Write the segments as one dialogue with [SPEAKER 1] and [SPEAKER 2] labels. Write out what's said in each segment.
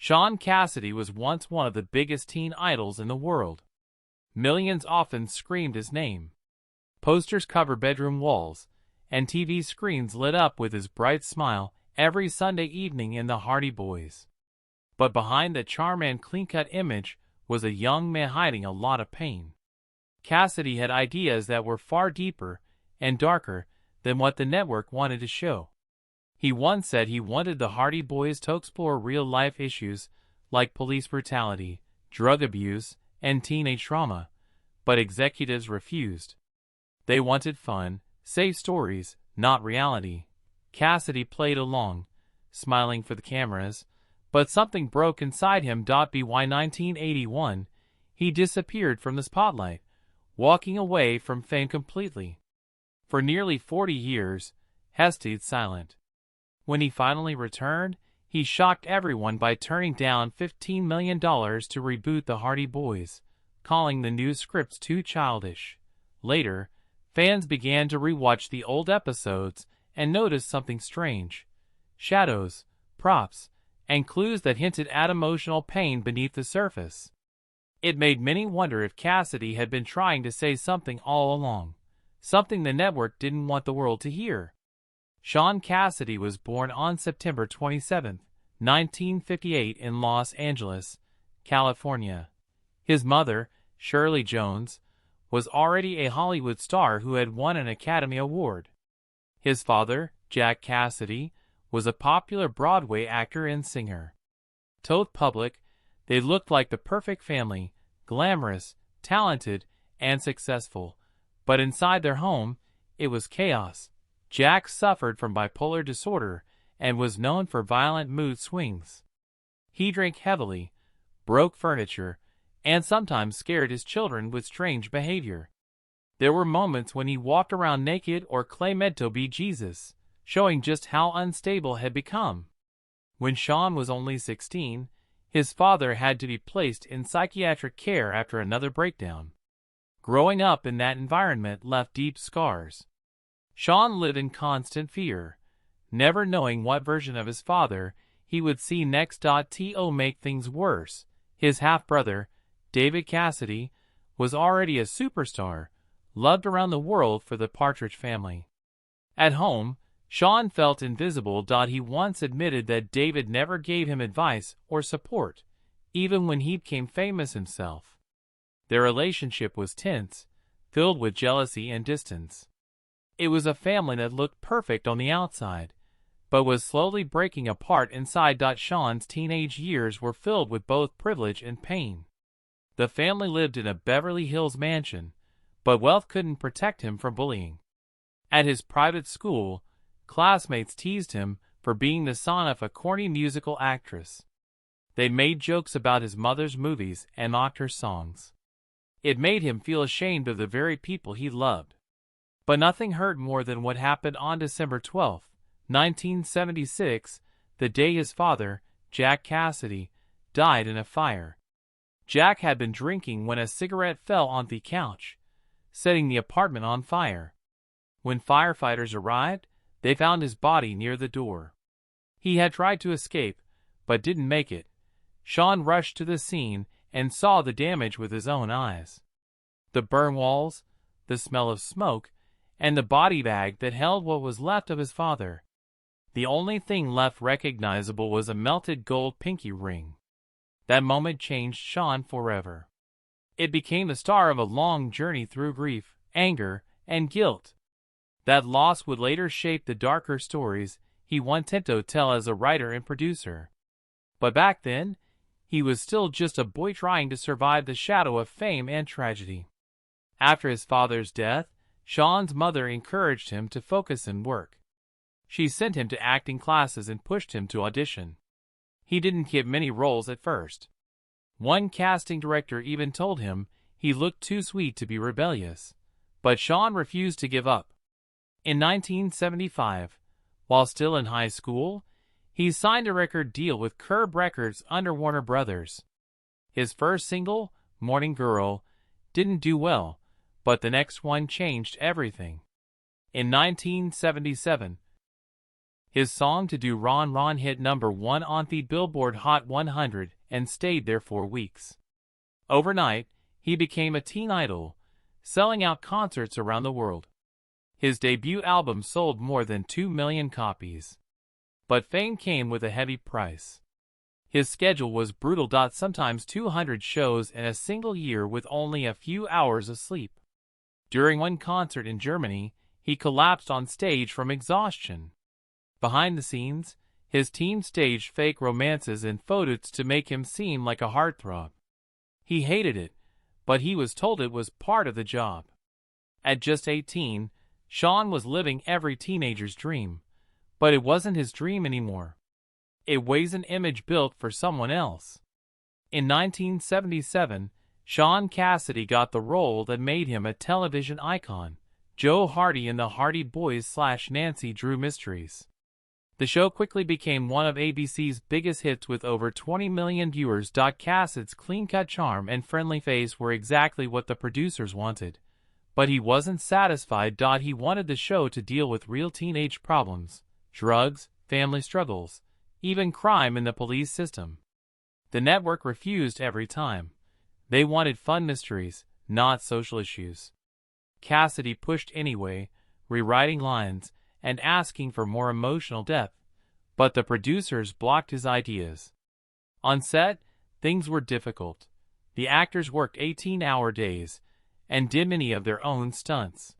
[SPEAKER 1] Shaun Cassidy was once one of the biggest teen idols in the world. Millions often screamed his name. Posters covered bedroom walls, and TV screens lit up with his bright smile every Sunday evening in The Hardy Boys. But behind the charm and clean-cut image was a young man hiding a lot of pain. Cassidy had ideas that were far deeper and darker than what the network wanted to show. He once said he wanted the Hardy Boys to explore real-life issues like police brutality, drug abuse, and teenage trauma, but executives refused. They wanted fun, safe stories, not reality. Cassidy played along, smiling for the cameras, but something broke inside him. By 1981, he disappeared from the spotlight, walking away from fame completely. For nearly 40 years, he stayed silent. When he finally returned, he shocked everyone by turning down $15 million to reboot the Hardy Boys, calling the new scripts too childish. Later, fans began to rewatch the old episodes and noticed something strange: shadows, props, and clues that hinted at emotional pain beneath the surface. It made many wonder if Cassidy had been trying to say something all along, something the network didn't want the world to hear. Shaun Cassidy was born on September 27, 1958 in Los Angeles, California. His mother, Shirley Jones, was already a Hollywood star who had won an Academy Award. His father, Jack Cassidy, was a popular Broadway actor and singer. Told public, they looked like the perfect family, glamorous, talented, and successful. But inside their home, it was chaos. Jack suffered from bipolar disorder and was known for violent mood swings. He drank heavily, broke furniture, and sometimes scared his children with strange behavior. There were moments when he walked around naked or claimed to be Jesus, showing just how unstable he had become. When Shaun was only 16, his father had to be placed in psychiatric care after another breakdown. Growing up in that environment left deep scars. Shaun lived in constant fear, never knowing what version of his father he would see next. To make things worse, his half-brother, David Cassidy, was already a superstar, loved around the world for the Partridge Family. At home, Shaun felt invisible. He once admitted that David never gave him advice or support, even when he became famous himself. Their relationship was tense, filled with jealousy and distance. It was a family that looked perfect on the outside, but was slowly breaking apart inside. Shaun's teenage years were filled with both privilege and pain. The family lived in a Beverly Hills mansion, but wealth couldn't protect him from bullying. At his private school, classmates teased him for being the son of a corny musical actress. They made jokes about his mother's movies and mocked her songs. It made him feel ashamed of the very people he loved. But nothing hurt more than what happened on December 12, 1976, the day his father, Jack Cassidy, died in a fire. Jack had been drinking when a cigarette fell on the couch, setting the apartment on fire. When firefighters arrived, they found his body near the door. He had tried to escape, but didn't make it. Shaun rushed to the scene and saw the damage with his own eyes. The burned walls, the smell of smoke, and the body bag that held what was left of his father. The only thing left recognizable was a melted gold pinky ring. That moment changed Shaun forever. It became the start of a long journey through grief, anger, and guilt. That loss would later shape the darker stories he wanted to tell as a writer and producer. But back then, he was still just a boy trying to survive the shadow of fame and tragedy. After his father's death, Shaun's mother encouraged him to focus and work. She sent him to acting classes and pushed him to audition. He didn't get many roles at first. One casting director even told him he looked too sweet to be rebellious. But Shaun refused to give up. In 1975, while still in high school, he signed a record deal with Curb Records under Warner Brothers. His first single, Morning Girl, didn't do well, but the next one changed everything. In 1977, His song "To Do Ron Ron" hit #1 on the Billboard Hot 100 and stayed there for weeks. Overnight, he became a teen idol, selling out concerts around the world. His debut album sold more than 2 million copies. But fame came with a heavy price. His schedule was brutal. Sometimes 200 shows in a single year with only a few hours of sleep. During one concert in Germany, he collapsed on stage from exhaustion. Behind the scenes, his team staged fake romances and photos to make him seem like a heartthrob. He hated it, but he was told it was part of the job. At just 18, Shaun was living every teenager's dream, but it wasn't his dream anymore. It was an image built for someone else. In 1977, Shaun Cassidy got the role that made him a television icon, Joe Hardy in the Hardy Boys/Nancy Drew Mysteries. The show quickly became one of ABC's biggest hits with over 20 million viewers. Cassidy's clean-cut charm and friendly face were exactly what the producers wanted. But he wasn't satisfied. He wanted the show to deal with real teenage problems, drugs, family struggles, even crime in the police system. The network refused every time. They wanted fun mysteries, not social issues. Cassidy pushed anyway, rewriting lines and asking for more emotional depth, but the producers blocked his ideas. On set, things were difficult. The actors worked 18-hour days and did many of their own stunts.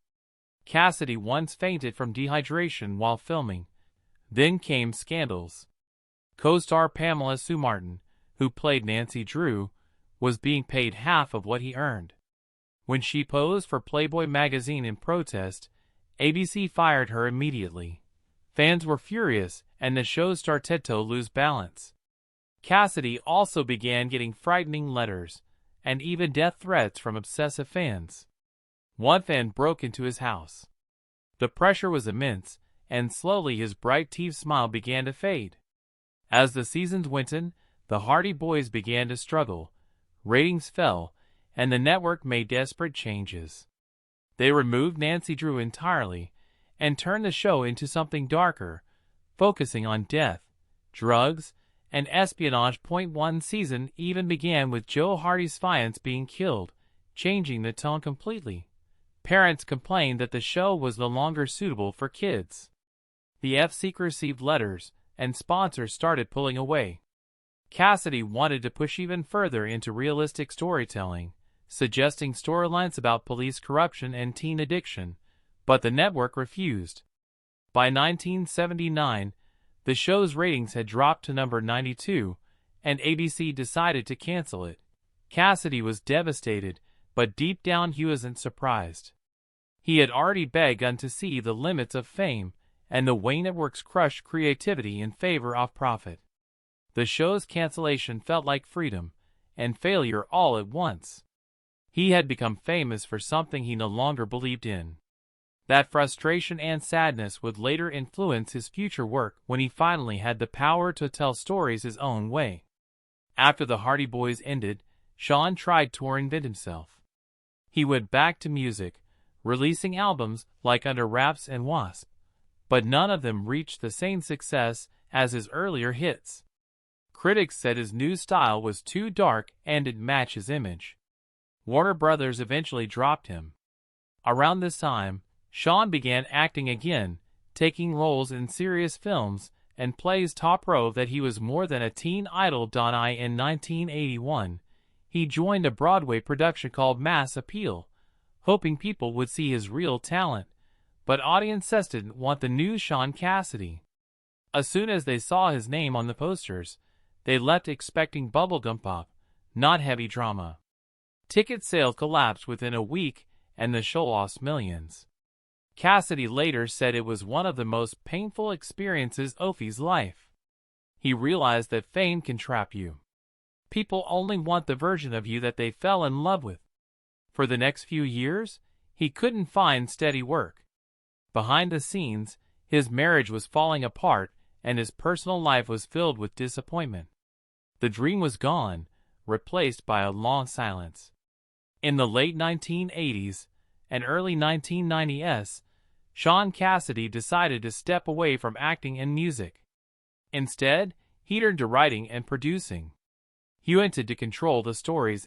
[SPEAKER 1] Cassidy once fainted from dehydration while filming. Then came scandals. Co-star Pamela Sue Martin, who played Nancy Drew, was being paid half of what he earned. When she posed for Playboy magazine in protest, ABC fired her immediately. Fans were furious, and the show started to lose balance. Cassidy also began getting frightening letters and even death threats from obsessive fans. One fan broke into his house. The pressure was immense, and slowly his bright teeth smile began to fade. As the seasons went on, the Hardy Boys began to struggle. Ratings fell, and the network made desperate changes. They removed Nancy Drew entirely and turned the show into something darker, focusing on death, drugs, and espionage. One season even began with Joe Hardy's fiance being killed, changing the tone completely. Parents complained that the show was no longer suitable for kids. The FC received letters, and sponsors started pulling away. Cassidy wanted to push even further into realistic storytelling, suggesting storylines about police corruption and teen addiction, but the network refused. By 1979, the show's ratings had dropped to number 92, and ABC decided to cancel it. Cassidy was devastated, but deep down he wasn't surprised. He had already begun to see the limits of fame and the way networks crushed creativity in favor of profit. The show's cancellation felt like freedom and failure all at once. He had become famous for something he no longer believed in. That frustration and sadness would later influence his future work when he finally had the power to tell stories his own way. After the Hardy Boys ended, Shaun tried to reinvent himself. He went back to music, releasing albums like Under Wraps and Wasp, but none of them reached the same success as his earlier hits. Critics said his new style was too dark and didn't match his image. Warner Brothers eventually dropped him. Around this time, Shaun began acting again, taking roles in serious films, and plays top role that he was more than a teen idol. In 1981, he joined a Broadway production called Mass Appeal, hoping people would see his real talent, but audiences didn't want the new Shaun Cassidy. As soon as they saw his name on the posters, they left expecting bubblegum pop, not heavy drama. Ticket sales collapsed within a week, and the show lost millions. Cassidy later said it was one of the most painful experiences of his life. He realized that fame can trap you. People only want the version of you that they fell in love with. For the next few years, he couldn't find steady work. Behind the scenes, his marriage was falling apart, and his personal life was filled with disappointment. The dream was gone, replaced by a long silence. In the late 1980s and early 1990s, Shaun Cassidy decided to step away from acting and music. Instead, he turned to writing and producing. He wanted to control the stories